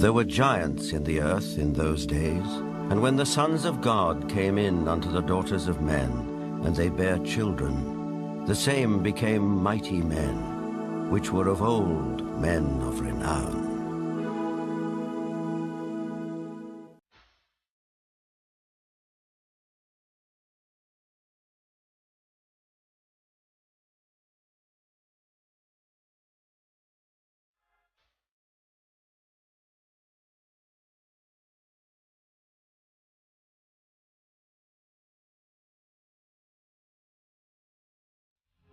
There were giants in the earth in those days, and when the sons of God came in unto the daughters of men, and they bare children, the same became mighty men, which were of old men of renown.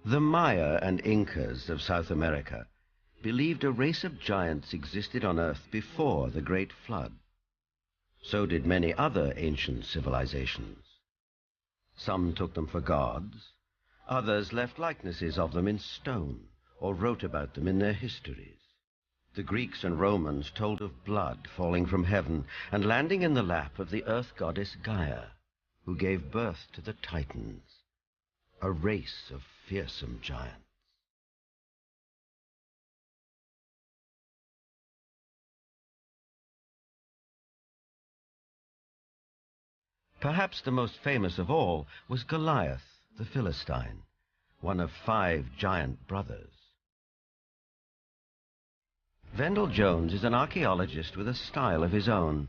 The Maya and Incas of South America believed a race of giants existed on Earth before the Great Flood. So did many other ancient civilizations. Some took them for gods, others left likenesses of them in stone or wrote about them in their histories. The Greeks and Romans told of blood falling from heaven and landing in the lap of the earth goddess Gaia, who gave birth to the Titans, a race of fearsome giants. Perhaps the most famous of all was Goliath, the Philistine, one of 5 giant brothers. Vendell Jones is an archaeologist with a style of his own.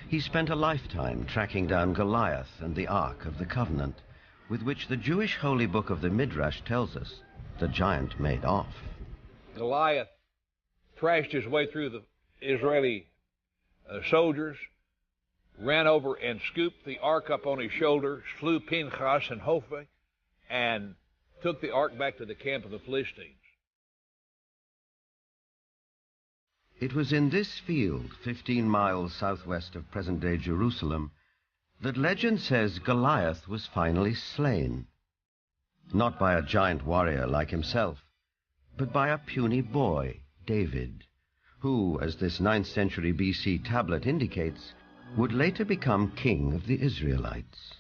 He spent a lifetime tracking down Goliath and the Ark of the Covenant, with which the Jewish holy book of the Midrash tells us the giant made off. Goliath thrashed his way through the Israeli soldiers, ran over and scooped the ark up on his shoulder, slew Pinchas and Hophni, and took the ark back to the camp of the Philistines. It was in this field, 15 miles southwest of present-day Jerusalem, that legend says Goliath was finally slain, not by a giant warrior like himself, but by a puny boy, David, who, as this 9th century BC tablet indicates, would later become king of the Israelites.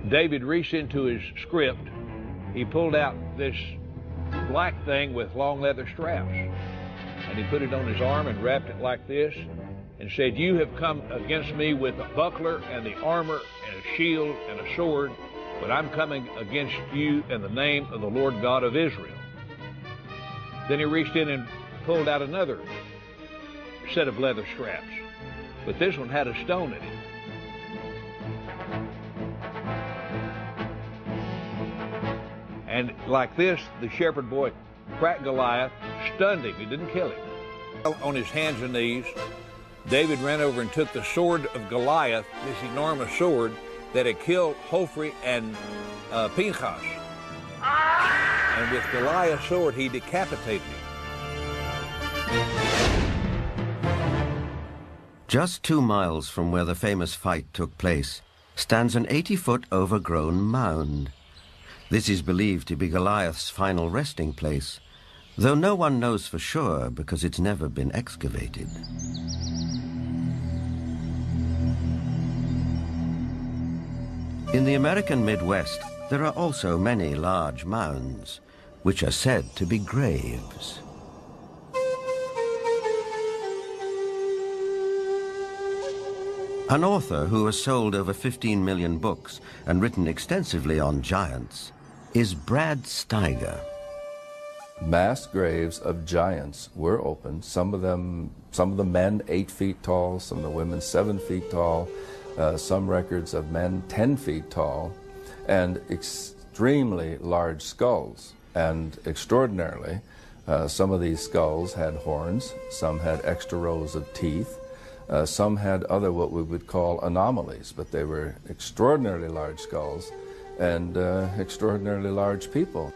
David reached into his script. He pulled out this black thing with long leather straps, and he put it on his arm and wrapped it like this, and said, "You have come against me with a buckler and the armor and a shield and a sword, but I'm coming against you in the name of the Lord God of Israel." Then he reached in and pulled out another set of leather straps, but this one had a stone in it. And like this, the shepherd boy cracked Goliath, stunned him. He didn't kill him. On his hands and knees, David ran over and took the sword of Goliath, this enormous sword that had killed Hophni and Pinchas. And with Goliath's sword, he decapitated him. Just 2 miles from where the famous fight took place stands an 80-foot overgrown mound. This is believed to be Goliath's final resting place, though no one knows for sure because it's never been excavated. In the American Midwest, there are also many large mounds, which are said to be graves. An author who has sold over 15 million books and written extensively on giants is Brad Steiger. Mass graves of giants were opened. Some of the men 8 feet tall, some of the women 7 feet tall, some records of men 10 feet tall, and extremely large skulls. And extraordinarily, some of these skulls had horns, some had extra rows of teeth, some had other what we would call anomalies, but they were extraordinarily large skulls and extraordinarily large people.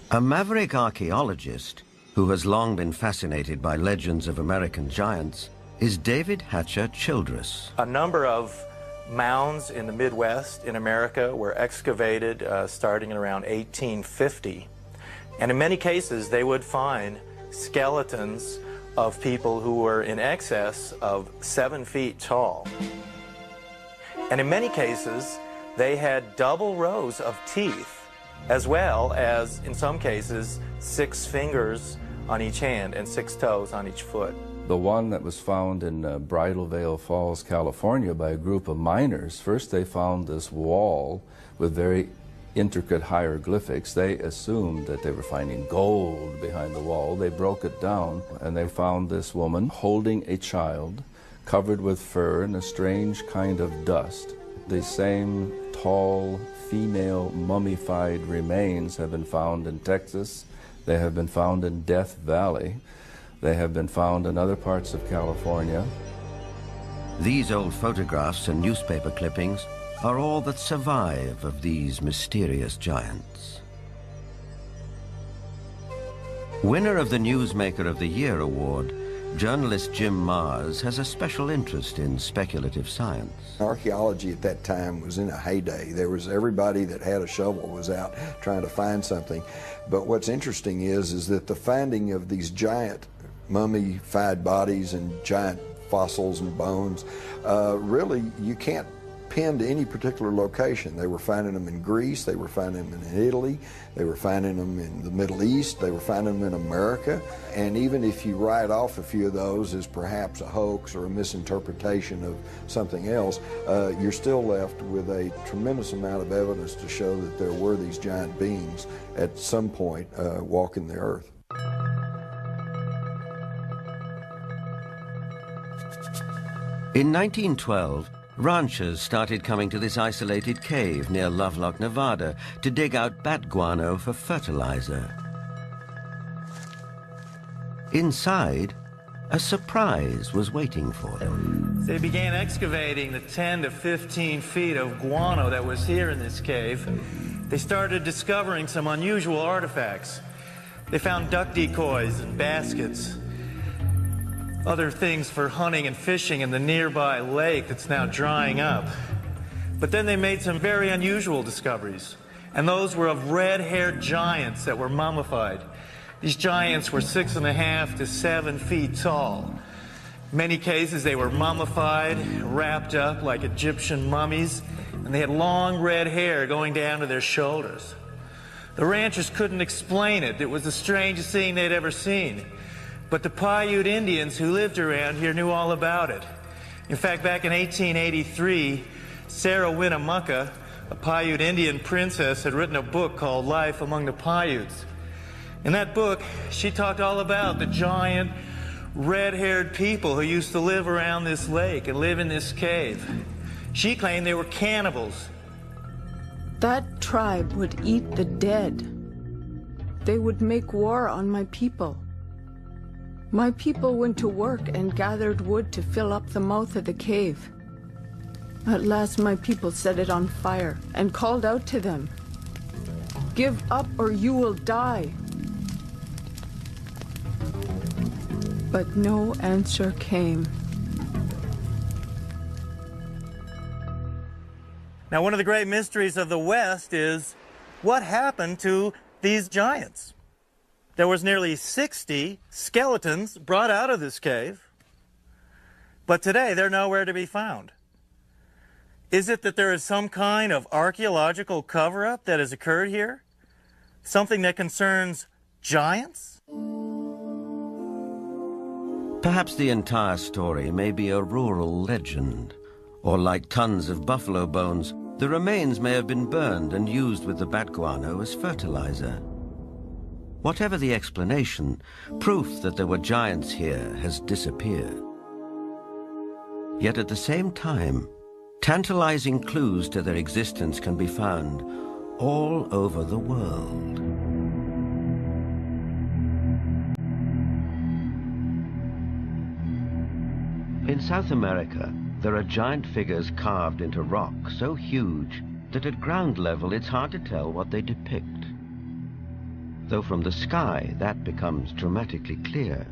A maverick archaeologist who has long been fascinated by legends of American giants is David Hatcher Childress. A number of mounds in the Midwest in America were excavated starting in around 1850. And in many cases, they would find skeletons of people who were in excess of 7 feet tall. And in many cases, they had double rows of teeth as well as, in some cases, 6 fingers on each hand and 6 toes on each foot. The one that was found in Bridal Veil Falls, California by a group of miners, first they found this wall with very intricate hieroglyphics. They assumed that they were finding gold behind the wall. They broke it down and they found this woman holding a child covered with fur and a strange kind of dust. The same tall female mummified remains have been found in Texas. They have been found in Death Valley. They have been found in other parts of California. These old photographs and newspaper clippings are all that survive of these mysterious giants. Winner of the Newsmaker of the Year award, journalist Jim Mars has a special interest in speculative science. Archaeology at that time was in a heyday. There was everybody that had a shovel was out trying to find something. But what's interesting is that the finding of these giant mummified bodies and giant fossils and bones, really you can't pin to any particular location. They were finding them in Greece, they were finding them in Italy, they were finding them in the Middle East, they were finding them in America. And even if you write off a few of those as perhaps a hoax or a misinterpretation of something else, you're still left with a tremendous amount of evidence to show that there were these giant beings at some point walking the earth. In 1912, ranchers started coming to this isolated cave near Lovelock, Nevada, to dig out bat guano for fertilizer. Inside, a surprise was waiting for them. They began excavating the 10 to 15 feet of guano that was here in this cave. They started discovering some unusual artifacts. They found duck decoys and baskets, other things for hunting and fishing in the nearby lake that's now drying up. But then they made some very unusual discoveries, and those were of red-haired giants that were mummified. These giants were 6.5 to 7 feet tall. In many cases, they were mummified, wrapped up like Egyptian mummies, and they had long red hair going down to their shoulders. The ranchers couldn't explain it. It was the strangest thing they'd ever seen. But the Paiute Indians who lived around here knew all about it. In fact, back in 1883, Sarah Winnemucca, a Paiute Indian princess, had written a book called Life Among the Paiutes. In that book, she talked all about the giant, red-haired people who used to live around this lake and live in this cave. She claimed they were cannibals. That tribe would eat the dead. They would make war on my people. My people went to work and gathered wood to fill up the mouth of the cave. At last my people set it on fire and called out to them, "Give up or you will die." But no answer came. Now, one of the great mysteries of the West is what happened to these giants? There was nearly 60 skeletons brought out of this cave, but today they're nowhere to be found. Is it that there is some kind of archaeological cover-up that has occurred here? Something that concerns giants? Perhaps the entire story may be a rural legend, or like tons of buffalo bones, the remains may have been burned and used with the bat guano as fertilizer. Whatever the explanation, proof that there were giants here has disappeared. Yet at the same time, tantalizing clues to their existence can be found all over the world. In South America, there are giant figures carved into rock so huge that at ground level it's hard to tell what they depict. Though from the sky, that becomes dramatically clear.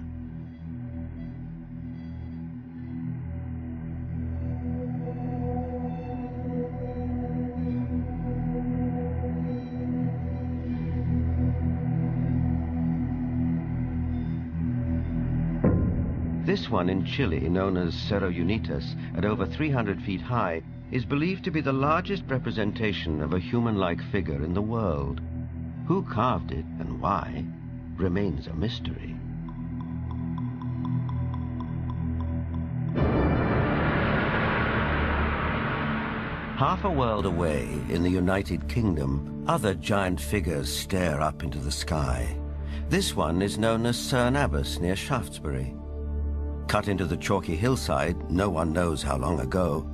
This one in Chile, known as Cerro Unitas, at over 300 feet high, is believed to be the largest representation of a human-like figure in the world. Who carved it and why remains a mystery. Half a world away, in the United Kingdom, other giant figures stare up into the sky. This one is known as Cerne Abbas near Shaftesbury. Cut into the chalky hillside, no one knows how long ago,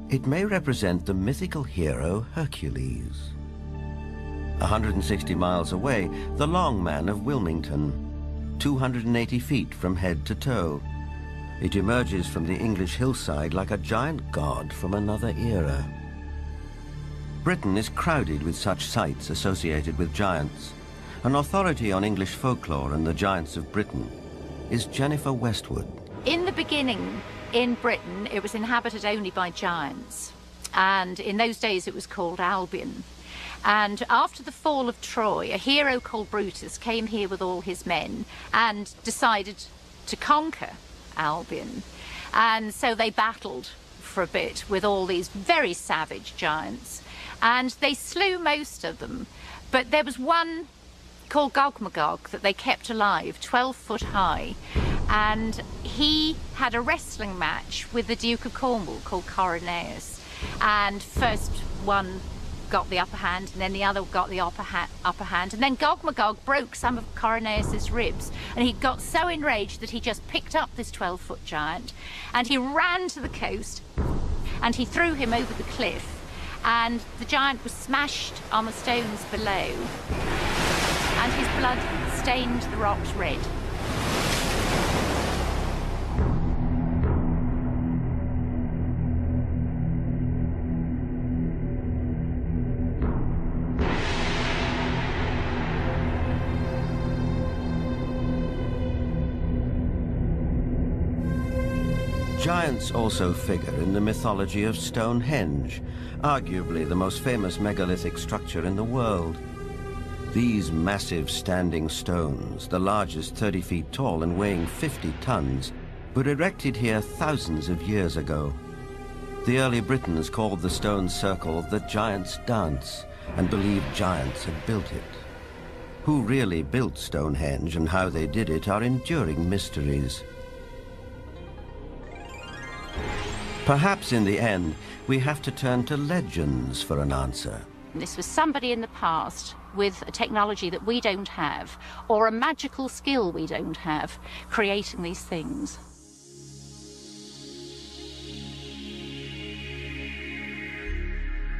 it may represent the mythical hero Hercules. 160 miles away, the Long Man of Wilmington, 280 feet from head to toe. It emerges from the English hillside like a giant god from another era. Britain is crowded with such sites associated with giants. An authority on English folklore and the giants of Britain is Jennifer Westwood. In the beginning, in Britain, it was inhabited only by giants. And in those days, it was called Albion. And after the fall of Troy, a hero called Brutus came here with all his men and decided to conquer Albion. And so they battled for a bit with all these very savage giants. And they slew most of them. But there was one called Gog-Magog that they kept alive, 12 foot high. And he had a wrestling match with the Duke of Cornwall called Coroneus. And first one got the upper hand, and then the other got the upper hand. And then Gog-Magog broke some of Coroneus's ribs. And he got so enraged that he just picked up this 12-foot giant. And he ran to the coast, and he threw him over the cliff. And the giant was smashed on the stones below, and his blood stained the rocks red. Giants also figure in the mythology of Stonehenge, arguably the most famous megalithic structure in the world. These massive standing stones, the largest 30 feet tall and weighing 50 tons, were erected here thousands of years ago. The early Britons called the stone circle the Giant's Dance and believed giants had built it. Who really built Stonehenge and how they did it are enduring mysteries. Perhaps in the end, we have to turn to legends for an answer. This was somebody in the past with a technology that we don't have, or a magical skill we don't have, creating these things.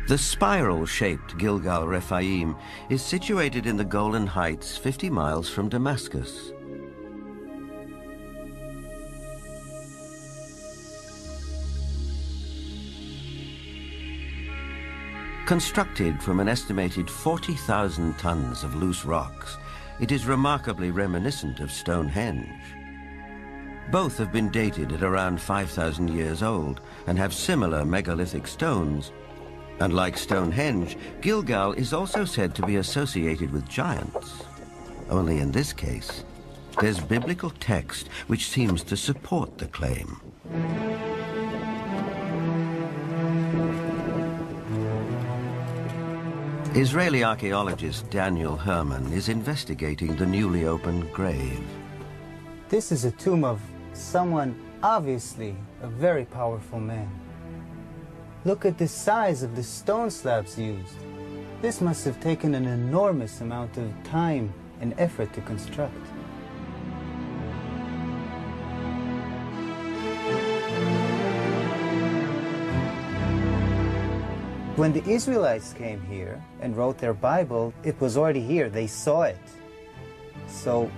The spiral-shaped Gilgal Rephaim is situated in the Golan Heights, 50 miles from Damascus. Constructed from an estimated 40,000 tons of loose rocks, it is remarkably reminiscent of Stonehenge. Both have been dated at around 5,000 years old and have similar megalithic stones. And like Stonehenge, Gilgal is also said to be associated with giants. Only in this case, there's biblical text which seems to support the claim. Israeli archaeologist Daniel Herman is investigating the newly opened grave. This is a tomb of someone, obviously a very powerful man. Look at the size of the stone slabs used. This must have taken an enormous amount of time and effort to construct. When the Israelites came here and wrote their Bible, it was already here. They saw it. So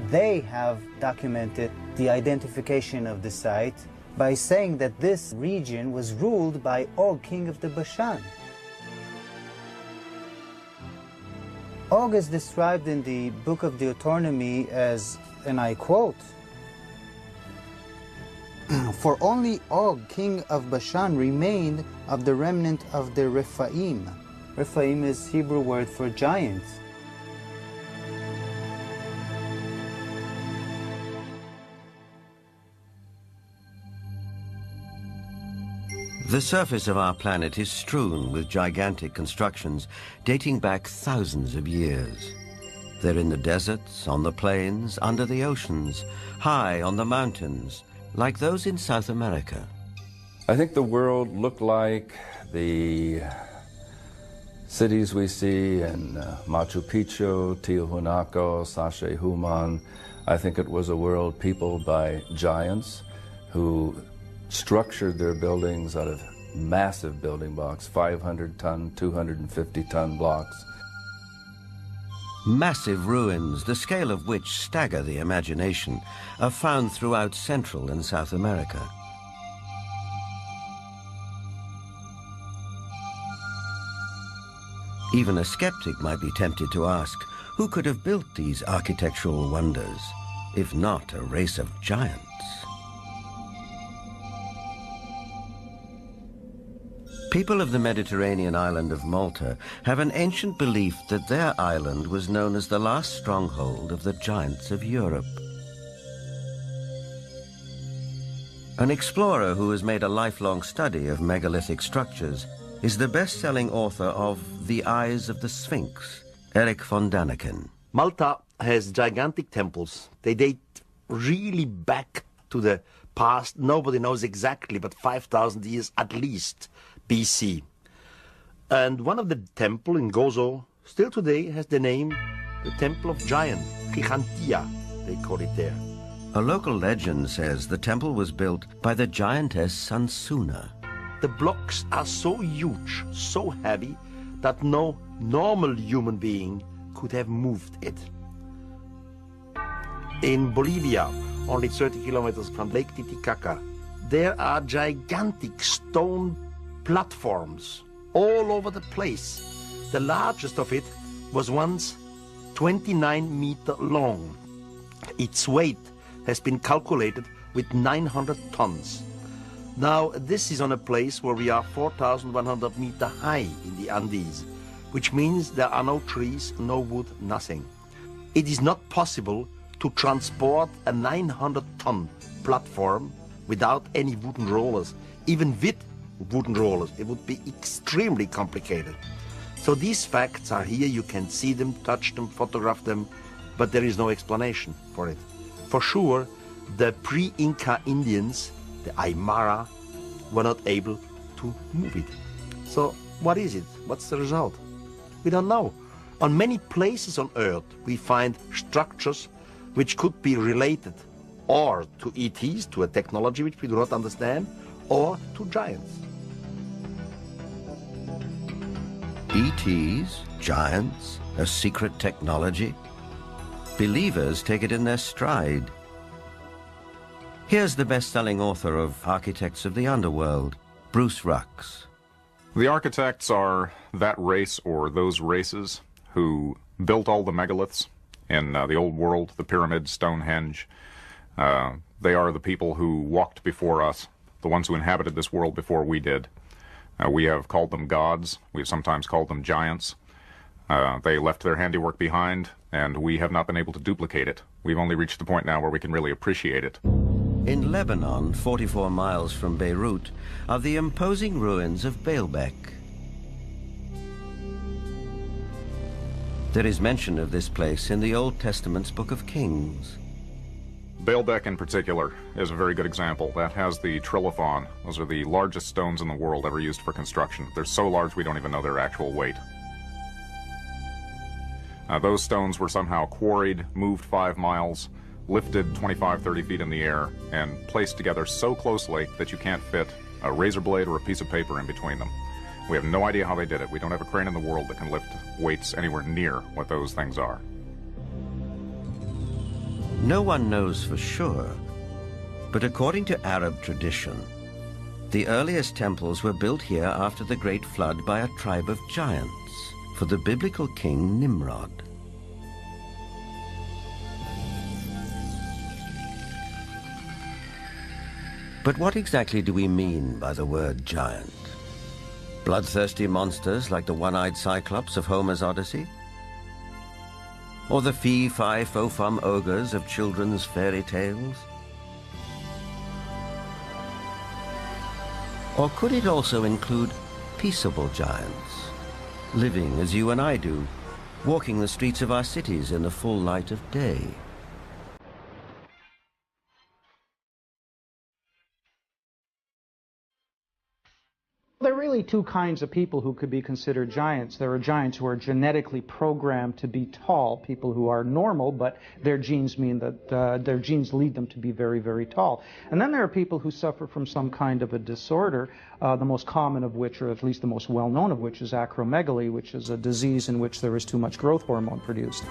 they have documented the identification of the site by saying that this region was ruled by Og, king of the Bashan. Og is described in the book of Deuteronomy as, and I quote, "For only Og, king of Bashan, remained of the remnant of the Rephaim." Rephaim is Hebrew word for giants. The surface of our planet is strewn with gigantic constructions dating back thousands of years. They're in the deserts, on the plains, under the oceans, high on the mountains, like those in South America. I think the world looked like the cities we see in Machu Picchu, Tiahuanaco, Sacsayhuaman. I think it was a world peopled by giants who structured their buildings out of massive building blocks, 500-ton, 250-ton blocks. Massive ruins, the scale of which stagger the imagination, are found throughout Central and South America. Even a skeptic might be tempted to ask, who could have built these architectural wonders, if not a race of giants? People of the Mediterranean island of Malta have an ancient belief that their island was known as the last stronghold of the giants of Europe. An explorer who has made a lifelong study of megalithic structures is the best-selling author of The Eyes of the Sphinx, Eric von Daniken. Malta has gigantic temples. They date really back to the past. Nobody knows exactly, but 5,000 years at least BC. And one of the temple in Gozo still today has the name the Temple of Giant, Gigantia, they call it there. A local legend says the temple was built by the giantess Sansuna. The blocks are so huge, so heavy, that no normal human being could have moved it. In Bolivia, only 30 kilometers from Lake Titicaca, there are gigantic stone platforms all over the place. The largest of it was once 29 meters long. Its weight has been calculated with 900 tons. Now, this is on a place where we are 4,100 meters high in the Andes, which means there are no trees, no wood, nothing. It is not possible to transport a 900-ton platform without any wooden rollers. Even with wooden rollers, it would be extremely complicated. So these facts are here. You can see them, touch them, photograph them, but there is no explanation for it. For sure, the pre-Inca Indians, the Aymara, were not able to move it. So what is it? What's the result? We don't know. On many places on Earth, we find structures which could be related or to ETs, to a technology which we do not understand, or to giants. ETs, giants, a secret technology? Believers take it in their stride. Here's the best-selling author of Architects of the Underworld, Bruce Rux. The architects are that race or those races who built all the megaliths in the old world, the pyramids, Stonehenge. They are the people who walked before us, the ones who inhabited this world before we did. We have called them gods. We have sometimes called them giants. They left their handiwork behind, and we have not been able to duplicate it. We've only reached the point now where we can really appreciate it. In Lebanon, 44 miles from Beirut, are the imposing ruins of Baalbek. There is mention of this place in the Old Testament's Book of Kings. Baalbek in particular is a very good example. That has the trilithon. Those are the largest stones in the world ever used for construction. They're so large we don't even know their actual weight. Those stones were somehow quarried, moved 5 miles, lifted 25, 30 feet in the air, and placed together so closely that you can't fit a razor blade or a piece of paper in between them. We have no idea how they did it. We don't have a crane in the world that can lift weights anywhere near what those things are. No one knows for sure, but according to Arab tradition, the earliest temples were built here after the Great Flood by a tribe of giants for the biblical king Nimrod. But what exactly do we mean by the word giant? Bloodthirsty monsters like the one-eyed Cyclops of Homer's Odyssey? Or the fee-fi-fo-fum ogres of children's fairy tales? Or could it also include peaceable giants, living as you and I do, walking the streets of our cities in the full light of day? There are really two kinds of people who could be considered giants. There are giants who are genetically programmed to be tall, people who are normal, but their genes mean that their genes lead them to be very, very tall. And then there are people who suffer from some kind of a disorder, the most common of which, or at least the most well-known of which, is acromegaly, which is a disease in which there is too much growth hormone produced.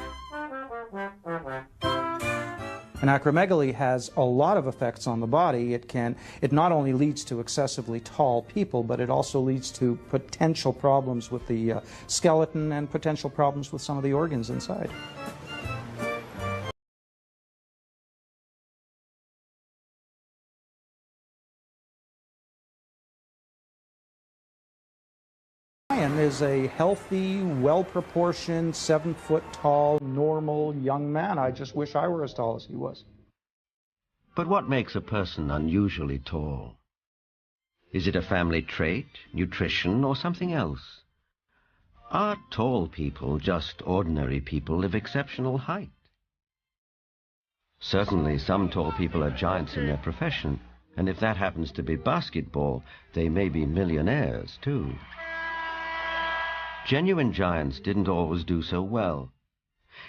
And acromegaly has a lot of effects on the body. It not only leads to excessively tall people, but it also leads to potential problems with the skeleton and potential problems with some of the organs inside. Lion is a healthy, well-proportioned, 7-foot-tall, normal young man. I just wish I were as tall as he was. But what makes a person unusually tall? Is it a family trait, nutrition, or something else? Are tall people just ordinary people of exceptional height? Certainly some tall people are giants in their profession, and if that happens to be basketball, they may be millionaires too. Genuine giants didn't always do so well.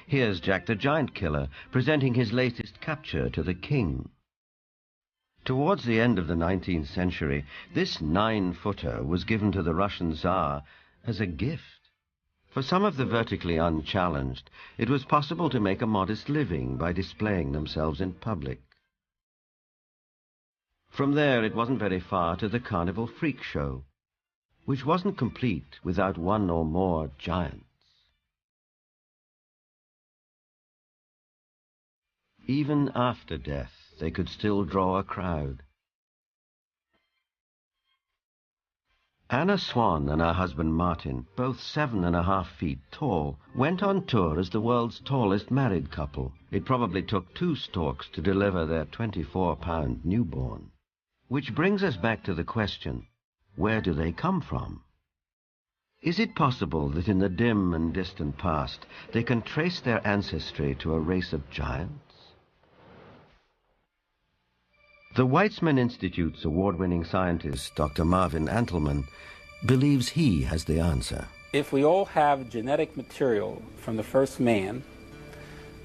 Here's Jack the Giant Killer presenting his latest capture to the king. Towards the end of the 19th century, this 9-footer was given to the Russian Tsar as a gift. For some of the vertically unchallenged, it was possible to make a modest living by displaying themselves in public. From there, it wasn't very far to the carnival freak show, which wasn't complete without one or more giants. Even after death, they could still draw a crowd. Anna Swan and her husband Martin, both 7.5 feet tall, went on tour as the world's tallest married couple. It probably took 2 storks to deliver their 24-pound newborn. Which brings us back to the question, where do they come from? Is it possible that in the dim and distant past they can trace their ancestry to a race of giants? The Weizmann Institute's award-winning scientist, Dr. Marvin Antelman, believes he has the answer. If we all have genetic material from the first man,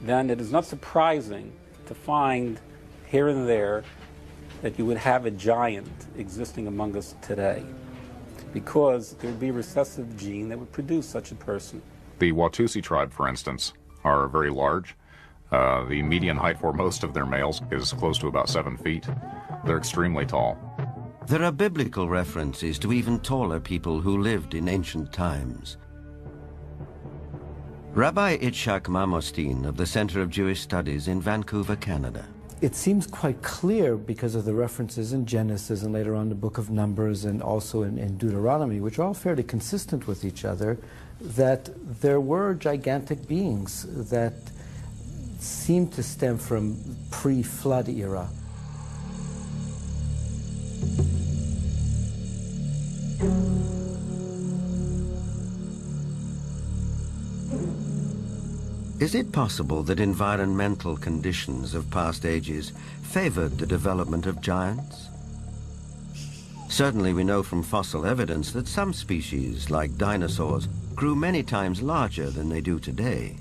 then it is not surprising to find here and there that you would have a giant existing among us today, because there would be a recessive gene that would produce such a person. The Watusi tribe, for instance, are very large. The median height for most of their males is close to about 7 feet. They're extremely tall. There are biblical references to even taller people who lived in ancient times. Rabbi Itzhak Mamostin of the Center of Jewish Studies in Vancouver, Canada. It seems quite clear because of the references in Genesis and later on the book of Numbers and also in Deuteronomy, which are all fairly consistent with each other, that there were gigantic beings that seem to stem from pre-flood era. Is it possible that environmental conditions of past ages favored the development of giants? Certainly we know from fossil evidence that some species, like dinosaurs, grew many times larger than they do today.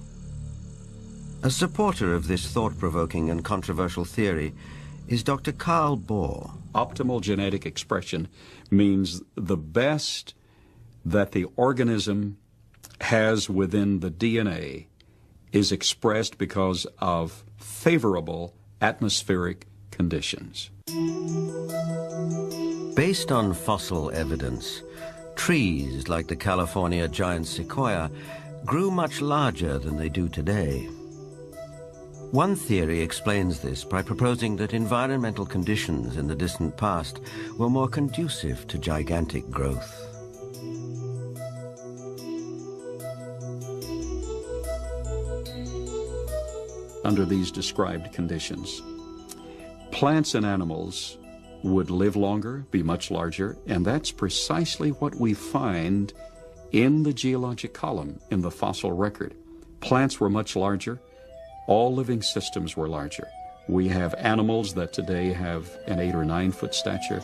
A supporter of this thought-provoking and controversial theory is Dr. Carl Bohr. Optimal genetic expression means the best that the organism has within the DNA is expressed because of favorable atmospheric conditions. Based on fossil evidence, trees like the California giant sequoia grew much larger than they do today. One theory explains this by proposing that environmental conditions in the distant past were more conducive to gigantic growth. Under these described conditions, plants and animals would live longer, be much larger, and that's precisely what we find in the geologic column, in the fossil record. Plants were much larger. All living systems were larger. We have animals that today have an 8 or 9 foot stature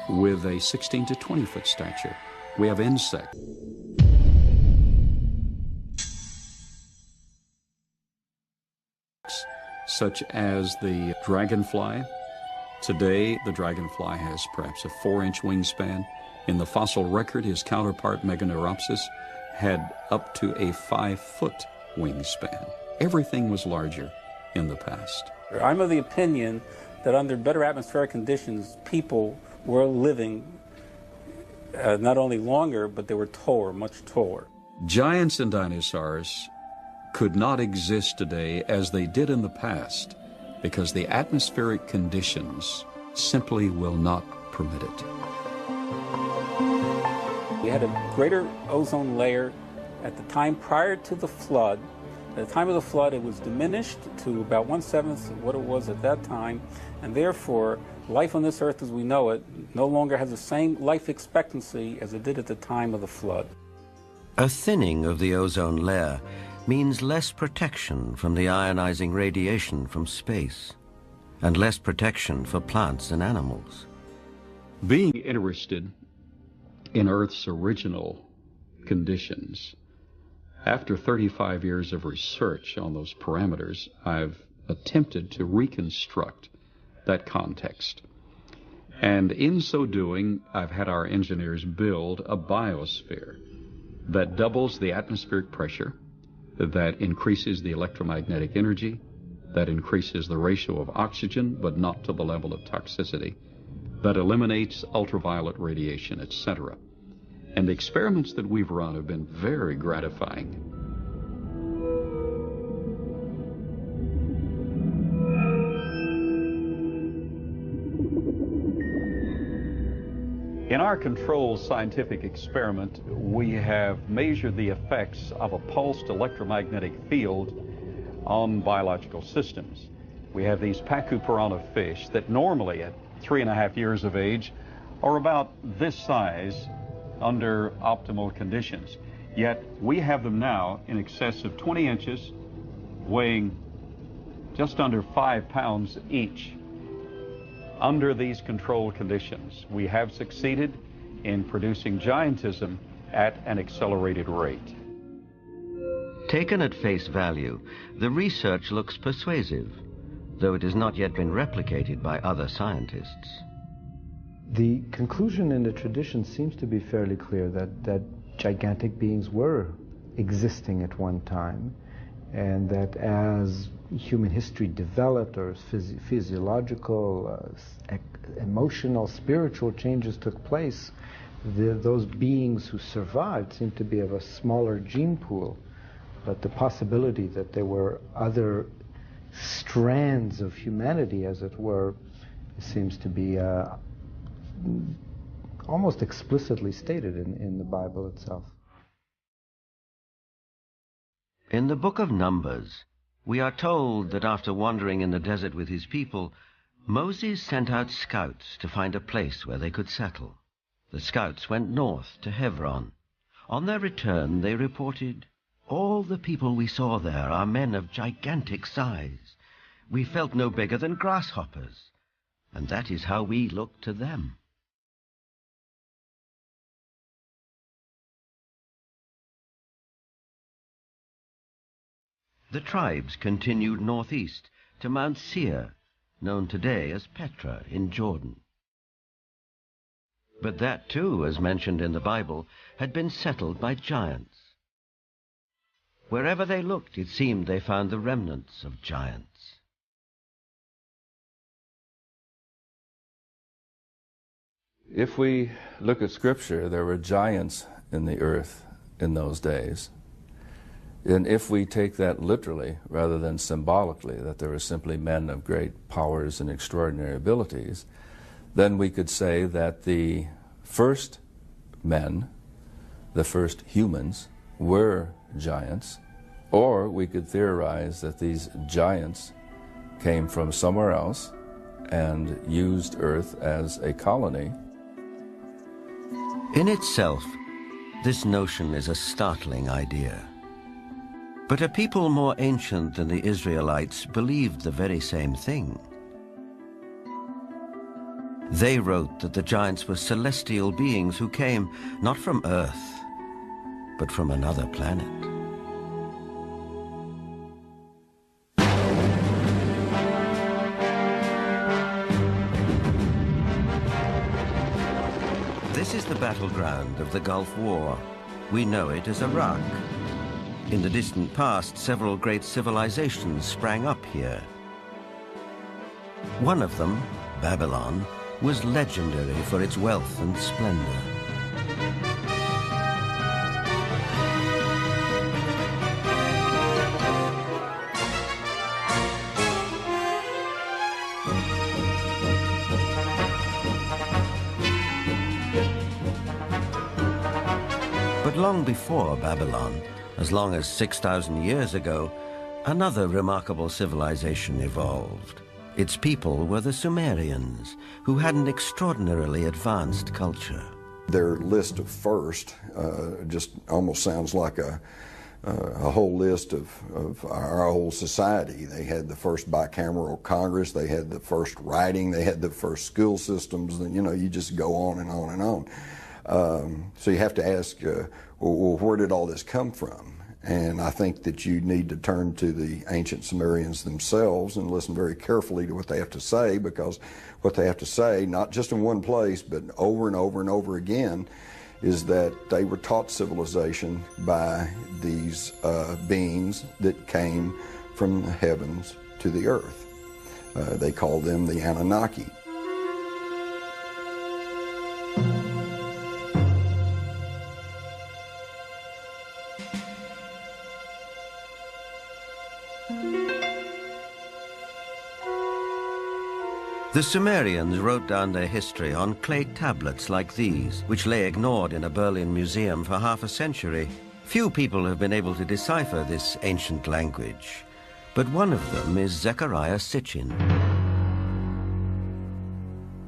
with a 16 to 20 foot stature. We have insects. Such as the dragonfly. Today, the dragonfly has perhaps a 4-inch wingspan. In the fossil record, his counterpart, Meganeuropsis, had up to a 5-foot wingspan. Everything was larger in the past. I'm of the opinion that under better atmospheric conditions, people were living not only longer, but they were taller, much taller. Giants and dinosaurs could not exist today as they did in the past because the atmospheric conditions simply will not permit it. We had a greater ozone layer at the time prior to the flood. At the time of the flood, it was diminished to about 1/7 of what it was at that time, and therefore, life on this earth as we know it no longer has the same life expectancy as it did at the time of the flood. A thinning of the ozone layer means less protection from the ionizing radiation from space, and less protection for plants and animals. Being interested in Earth's original conditions, after 35 years of research on those parameters, I've attempted to reconstruct that context. And in so doing, I've had our engineers build a biosphere that doubles the atmospheric pressure, that increases the electromagnetic energy, that increases the ratio of oxygen, but not to the level of toxicity, that eliminates ultraviolet radiation, etc. And the experiments that we've run have been very gratifying. In our controlled scientific experiment, we have measured the effects of a pulsed electromagnetic field on biological systems. We have these Pacu piranha fish that normally at 3.5 years of age are about this size under optimal conditions. Yet we have them now in excess of 20 inches, weighing just under 5 pounds each. Under these controlled conditions, we have succeeded in producing giantism at an accelerated rate. Taken at face value, the research looks persuasive, though it has not yet been replicated by other scientists. The conclusion in the tradition seems to be fairly clear that gigantic beings were existing at one time, and that as human history developed, or physiological, emotional, spiritual changes took place, those beings who survived seemed to be of a smaller gene pool, but the possibility that there were other strands of humanity, as it were, seems to be almost explicitly stated in the Bible itself. In the book of Numbers, we are told that after wandering in the desert with his people, Moses sent out scouts to find a place where they could settle. The scouts went north to Hebron. On their return, they reported, "All the people we saw there are men of gigantic size. We felt no bigger than grasshoppers, and that is how we look to them." The tribes continued northeast to Mount Seir, known today as Petra in Jordan. But that too, as mentioned in the Bible, had been settled by giants. Wherever they looked, it seemed they found the remnants of giants. If we look at Scripture, there were giants in the earth in those days. And if we take that literally rather than symbolically, that there were simply men of great powers and extraordinary abilities, then we could say that the first men, the first humans, were giants, or we could theorize that these giants came from somewhere else and used Earth as a colony. In itself, this notion is a startling idea. But a people more ancient than the Israelites believed the very same thing. They wrote that the giants were celestial beings who came not from Earth, but from another planet. This is the battleground of the Gulf War. We know it as Iraq. In the distant past, several great civilizations sprang up here. One of them, Babylon, was legendary for its wealth and splendor. But long before Babylon, as long as 6,000 years ago, another remarkable civilization evolved. Its people were the Sumerians, who had an extraordinarily advanced culture. Their list of first just almost sounds like a whole list of our whole society. They had the first bicameral Congress, they had the first writing, they had the first school systems, and you just go on and on and on. So you have to ask, well, where did all this come from? And I think that you need to turn to the ancient Sumerians themselves and listen very carefully to what they have to say, because what they have to say, not just in one place, but over and over and over again, is that they were taught civilization by these beings that came from the heavens to the earth. They called them the Anunnaki. The Sumerians wrote down their history on clay tablets like these, which lay ignored in a Berlin museum for half a century. Few people have been able to decipher this ancient language, but one of them is Zechariah Sitchin.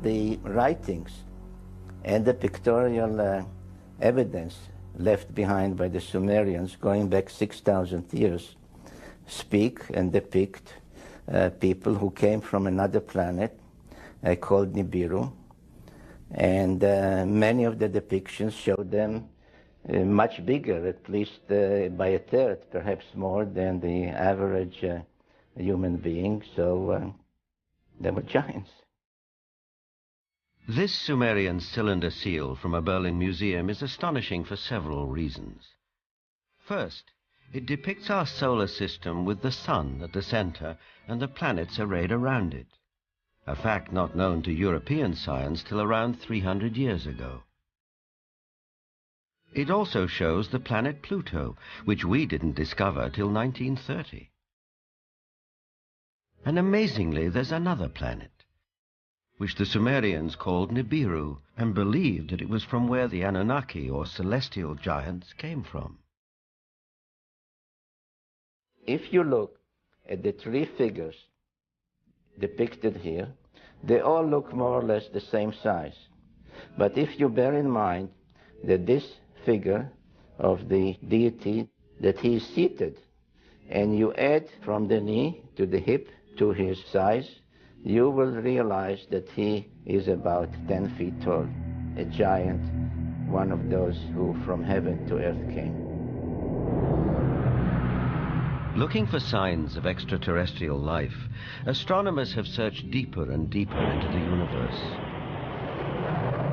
The writings and the pictorial evidence left behind by the Sumerians going back 6,000 years speak and depict people who came from another planet called Nibiru, and many of the depictions show them much bigger, at least by a third, perhaps more than the average human being, so they were giants. This Sumerian cylinder seal from a Berlin museum is astonishing for several reasons. First, it depicts our solar system with the sun at the center and the planets arrayed around it, a fact not known to European science till around 300 years ago. It also shows the planet Pluto, which we didn't discover till 1930. And amazingly, there's another planet, which the Sumerians called Nibiru, and believed that it was from where the Anunnaki, or celestial giants, came from. If you look at the three figures depicted here, they all look more or less the same size. But if you bear in mind that this figure of the deity, that he is seated, and you add from the knee to the hip to his size, you will realize that he is about 10 feet tall, a giant, one of those who from heaven to earth came. Looking for signs of extraterrestrial life, astronomers have searched deeper and deeper into the universe.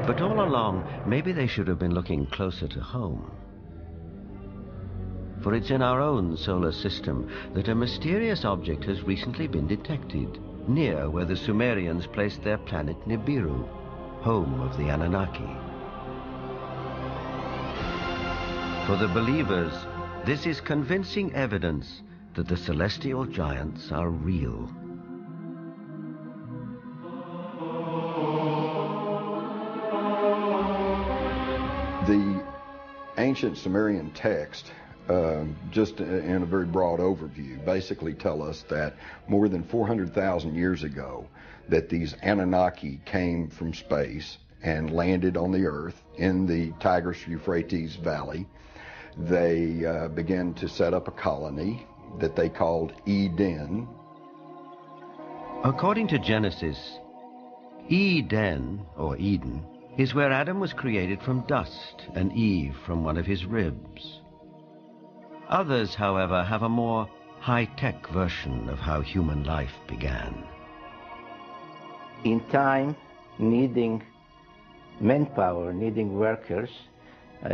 But all along, maybe they should have been looking closer to home. For it's in our own solar system that a mysterious object has recently been detected, near where the Sumerians placed their planet Nibiru, home of the Anunnaki. For the believers, this is convincing evidence that the celestial giants are real. The ancient Sumerian text, just in a very broad overview, basically tell us that more than 400,000 years ago, that these Anunnaki came from space and landed on the earth in the Tigris-Euphrates Valley. They began to set up a colony that they called Eden. According to Genesis, Eden, or Eden, is where Adam was created from dust and Eve from one of his ribs. Others, however, have a more high-tech version of how human life began. In time, needing manpower, needing workers,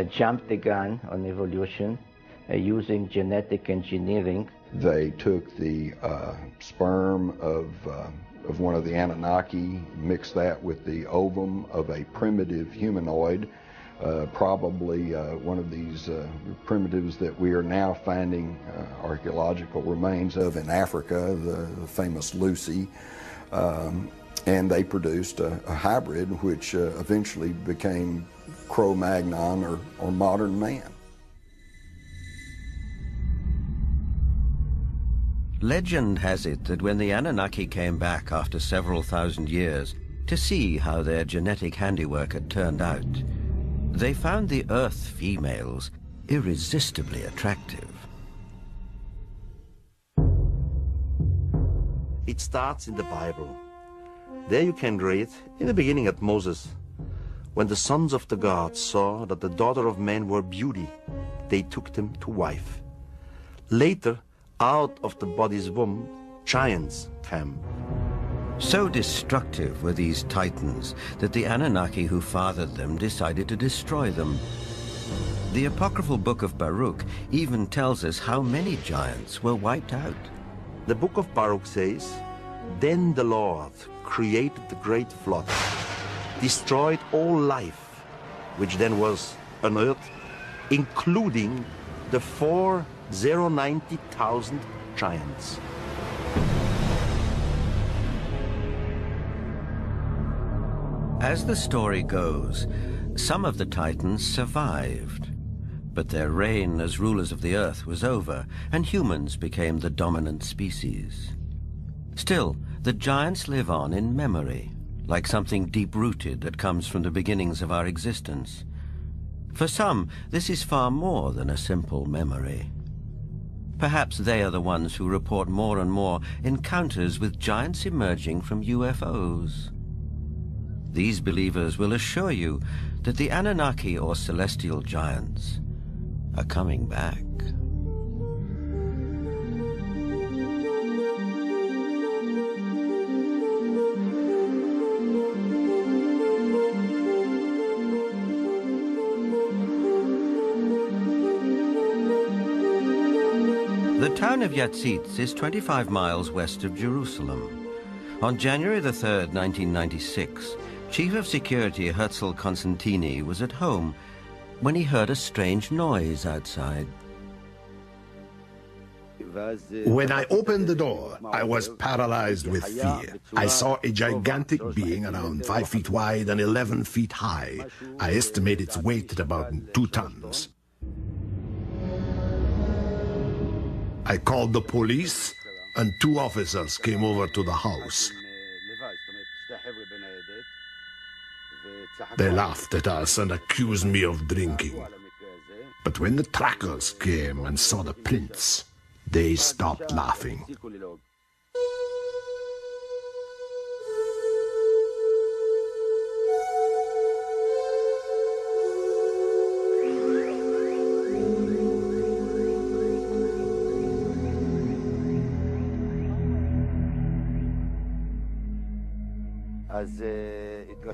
jumped the gun on evolution using genetic engineering. They took the sperm of one of the Anunnaki, mixed that with the ovum of a primitive humanoid, probably one of these primitives that we are now finding archaeological remains of in Africa, the famous Lucy. And they produced a hybrid which eventually became Cro-Magnon or modern man. Legend has it that when the Anunnaki came back after several thousand years to see how their genetic handiwork had turned out, they found the Earth females irresistibly attractive. It starts in the Bible. There you can read, in the beginning at Moses, when the sons of the gods saw that the daughter of man were beauty, they took them to wife. Later, out of the body's womb, giants came. So destructive were these titans that the Anunnaki who fathered them decided to destroy them. The apocryphal book of Baruch even tells us how many giants were wiped out. The book of Baruch says, "Then the Lord created the great flood, destroyed all life, which then was on earth, including the 490,000 giants." As the story goes, some of the titans survived, but their reign as rulers of the earth was over, and humans became the dominant species. Still, the giants live on in memory, like something deep-rooted that comes from the beginnings of our existence. For some, this is far more than a simple memory. Perhaps they are the ones who report more and more encounters with giants emerging from UFOs. These believers will assure you that the Anunnaki or celestial giants are coming back. The town of Yatzitz is 25 miles west of Jerusalem. On January the 3rd, 1996, Chief of Security Herzl Constantini was at home when he heard a strange noise outside. When I opened the door, I was paralyzed with fear. I saw a gigantic being around 5 feet wide and 11 feet high. I estimate its weight at about 2 tons. I called the police, and 2 officers came over to the house. They laughed at us and accused me of drinking. But when the trackers came and saw the prints, they stopped laughing.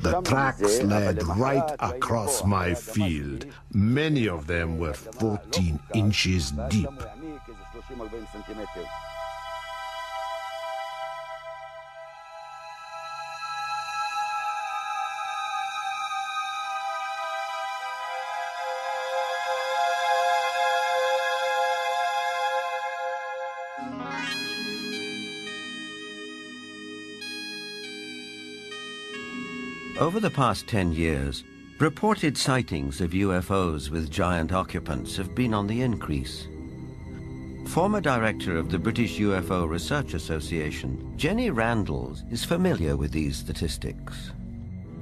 The tracks led right across my field. Many of them were 14 inches deep. Over the past 10 years, reported sightings of UFOs with giant occupants have been on the increase. Former director of the British UFO Research Association, Jenny Randalls is familiar with these statistics.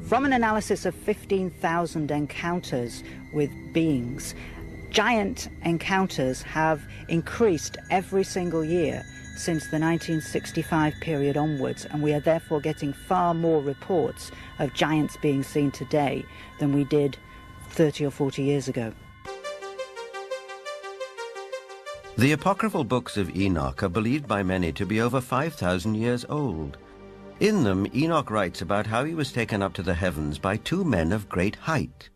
From an analysis of 15,000 encounters with beings, giant encounters have increased every single year since the 1965 period onwards, and we are therefore getting far more reports of giants being seen today than we did 30 or 40 years ago. The apocryphal books of Enoch are believed by many to be over 5,000 years old. In them, Enoch writes about how he was taken up to the heavens by two men of great height.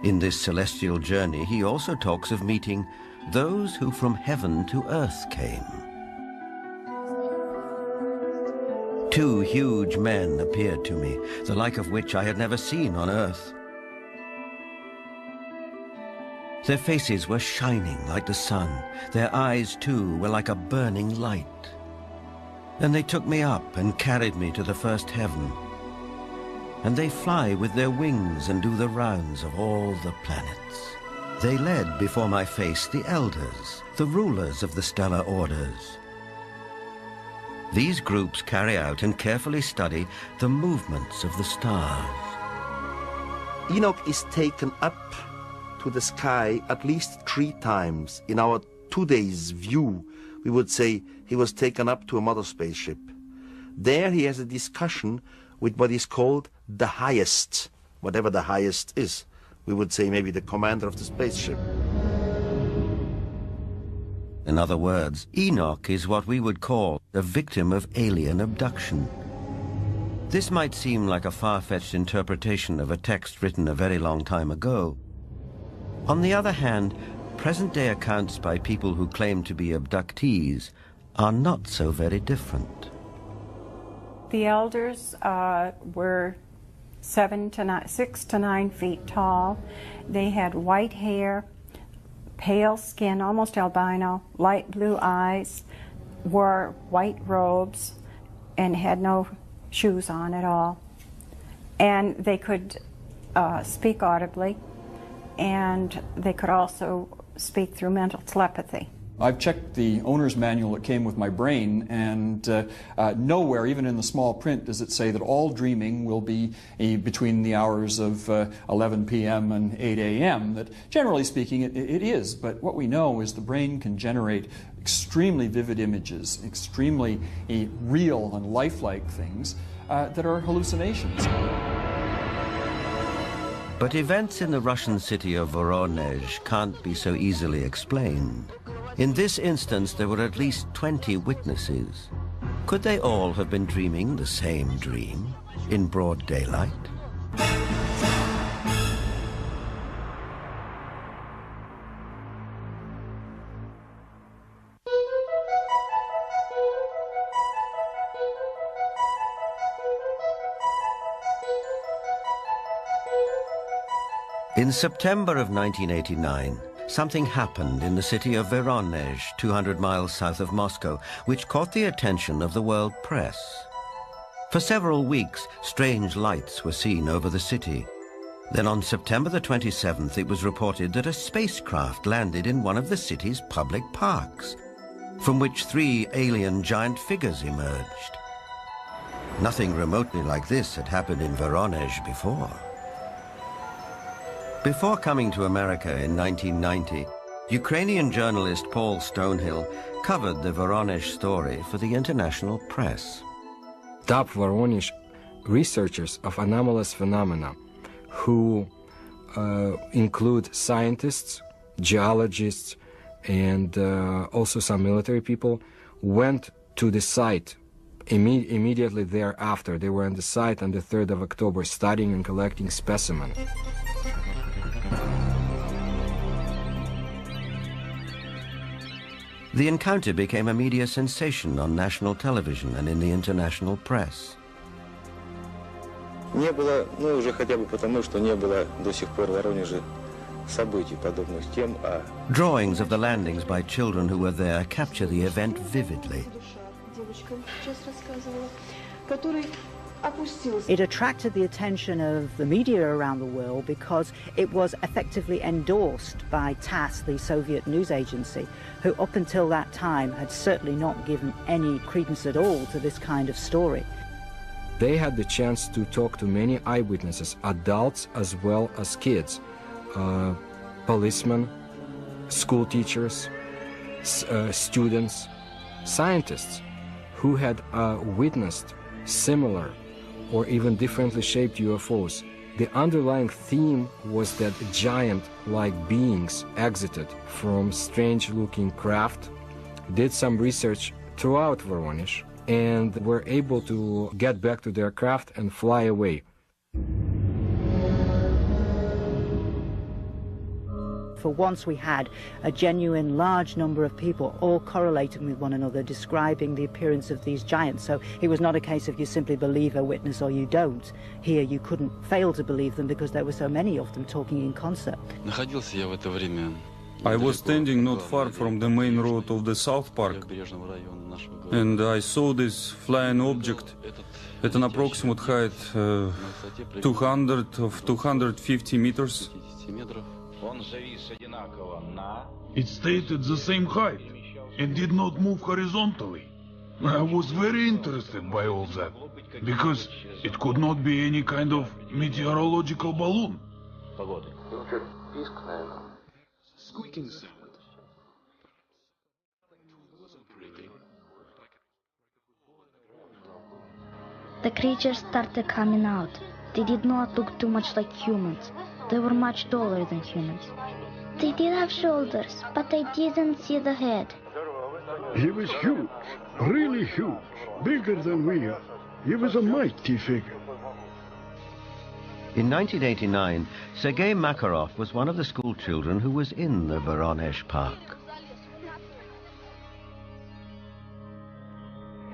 In this celestial journey, he also talks of meeting those who from heaven to earth came. Two huge men appeared to me, the like of which I had never seen on earth. Their faces were shining like the sun. Their eyes, too, were like a burning light. Then they took me up and carried me to the first heaven. And they fly with their wings and do the rounds of all the planets. They led before my face the elders, the rulers of the stellar orders. These groups carry out and carefully study the movements of the stars. Enoch is taken up to the sky at least 3 times. In our today's view, we would say he was taken up to a mother spaceship. There he has a discussion with what is called the highest, whatever the highest is. We would say maybe the commander of the spaceship. In other words, Enoch is what we would call a victim of alien abduction. This might seem like a far-fetched interpretation of a text written a very long time ago. On the other hand, present-day accounts by people who claim to be abductees are not so very different. The elders were 6 to 9 feet tall. They had white hair, pale skin, almost albino, light blue eyes, wore white robes, and had no shoes on at all. And they could speak audibly, and they could also speak through mental telepathy. I've checked the owner's manual that came with my brain, and nowhere, even in the small print, does it say that all dreaming will be between the hours of 11 p.m. and 8 a.m. That, generally speaking, it is. But what we know is the brain can generate extremely vivid images, extremely real and lifelike things that are hallucinations. But events in the Russian city of Voronezh can't be so easily explained. In this instance, there were at least 20 witnesses. Could they all have been dreaming the same dream in broad daylight? In September of 1989, something happened in the city of Voronezh, 200 miles south of Moscow, which caught the attention of the world press. For several weeks, strange lights were seen over the city. Then on September the 27th, it was reported that a spacecraft landed in one of the city's public parks, from which 3 alien giant figures emerged. Nothing remotely like this had happened in Voronezh before. Before coming to America in 1990, Ukrainian journalist Paul Stonehill covered the Voronezh story for the international press. Top Voronezh researchers of anomalous phenomena who include scientists, geologists, and also some military people went to the site immediately thereafter. They were on the site on the 3rd of October studying and collecting specimens. The encounter became a media sensation on national television and in the international press. Не было, ну уже хотя бы потому, что не было до сих пор в Воронеже событий, подобных тем, а... Drawings of the landings by children who were there capture the event vividly. Девочка сейчас рассказывала, который It attracted the attention of the media around the world because it was effectively endorsed by TASS, the Soviet news agency, who up until that time had certainly not given any credence at all to this kind of story. They had the chance to talk to many eyewitnesses, adults as well as kids, policemen, school teachers, students, scientists who had witnessed similar or even differently shaped UFOs. The underlying theme was that giant-like beings exited from strange-looking craft, did some research throughout Voronezh, and were able to get back to their craft and fly away. For once we had a genuine large number of people all correlating with one another, describing the appearance of these giants. So it was not a case of you simply believe a witness or you don't. Here you couldn't fail to believe them because there were so many of them talking in concert. I was standing not far from the main road of the South Park, and I saw this flying object at an approximate height 250 meters. It stayed at the same height and did not move horizontally. I was very interested by all that, because it could not be any kind of meteorological balloon. Squeaking sound. The creatures started coming out. They did not look too much like humans. They were much taller than humans. They did have shoulders, but I didn't see the head. He was huge, really huge, bigger than we are. He was a mighty figure. In 1989, Sergei Makarov was one of the school children who was in the Voronezh Park.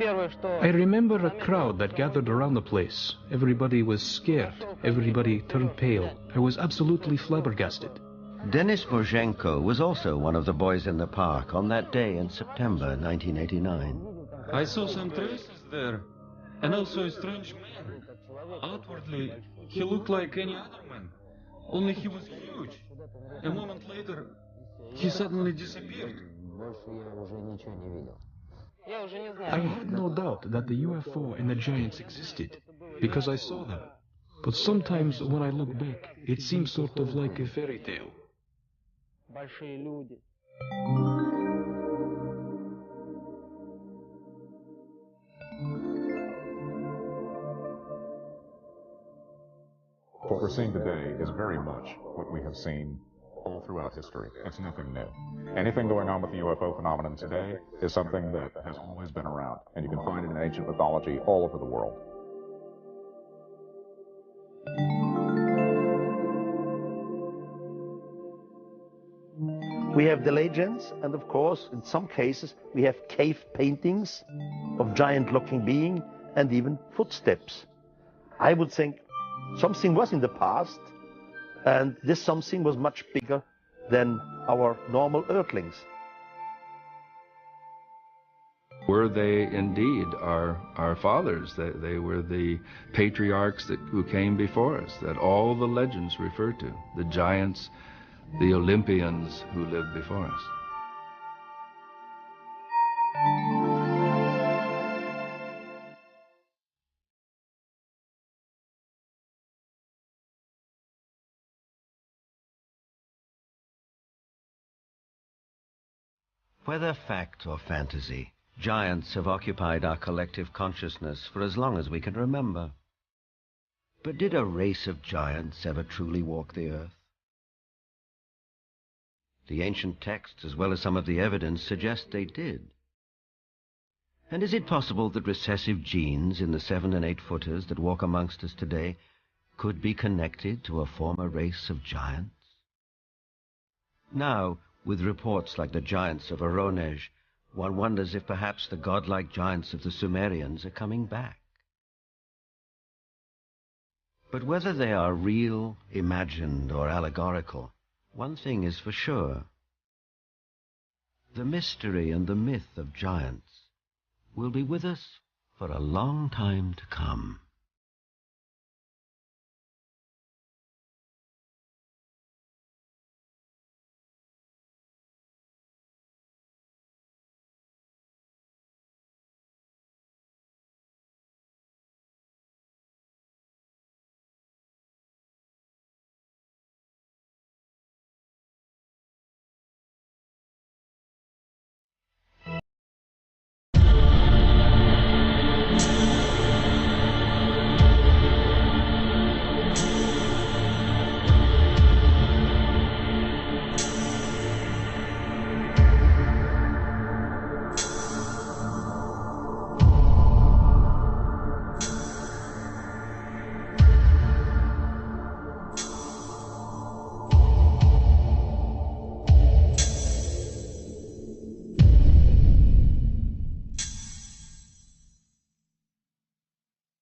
I remember a crowd that gathered around the place. Everybody was scared. Everybody turned pale. I was absolutely flabbergasted. Denis Mozhenko was also one of the boys in the park on that day in September 1989. I saw some traces there, and also a strange man. Outwardly, he looked like any other man, only he was huge. A moment later, he suddenly disappeared. I had no doubt that the UFO and the giants existed, because I saw them. But sometimes when I look back, it seems sort of like a fairy tale. What we're seeing today is very much what we have seen all throughout history. It's nothing new. Anything going on with the UFO phenomenon today is something that has always been around, and you can find it in ancient mythology all over the world. We have the legends, and of course, in some cases, we have cave paintings of giant-looking beings and even footsteps. I would think something was in the past, and this something was much bigger than our normal earthlings. Were they indeed our fathers? They were the patriarchs who came before us, that all the legends refer to, the giants, the Olympians who lived before us. Whether fact or fantasy, giants have occupied our collective consciousness for as long as we can remember. But did a race of giants ever truly walk the earth? The ancient texts, as well as some of the evidence, suggest they did. And is it possible that recessive genes in the 7- and 8-footers that walk amongst us today could be connected to a former race of giants? Now, with reports like the giants of Voronezh, one wonders if perhaps the godlike giants of the Sumerians are coming back. But whether they are real, imagined, or allegorical, one thing is for sure. The mystery and the myth of giants will be with us for a long time to come.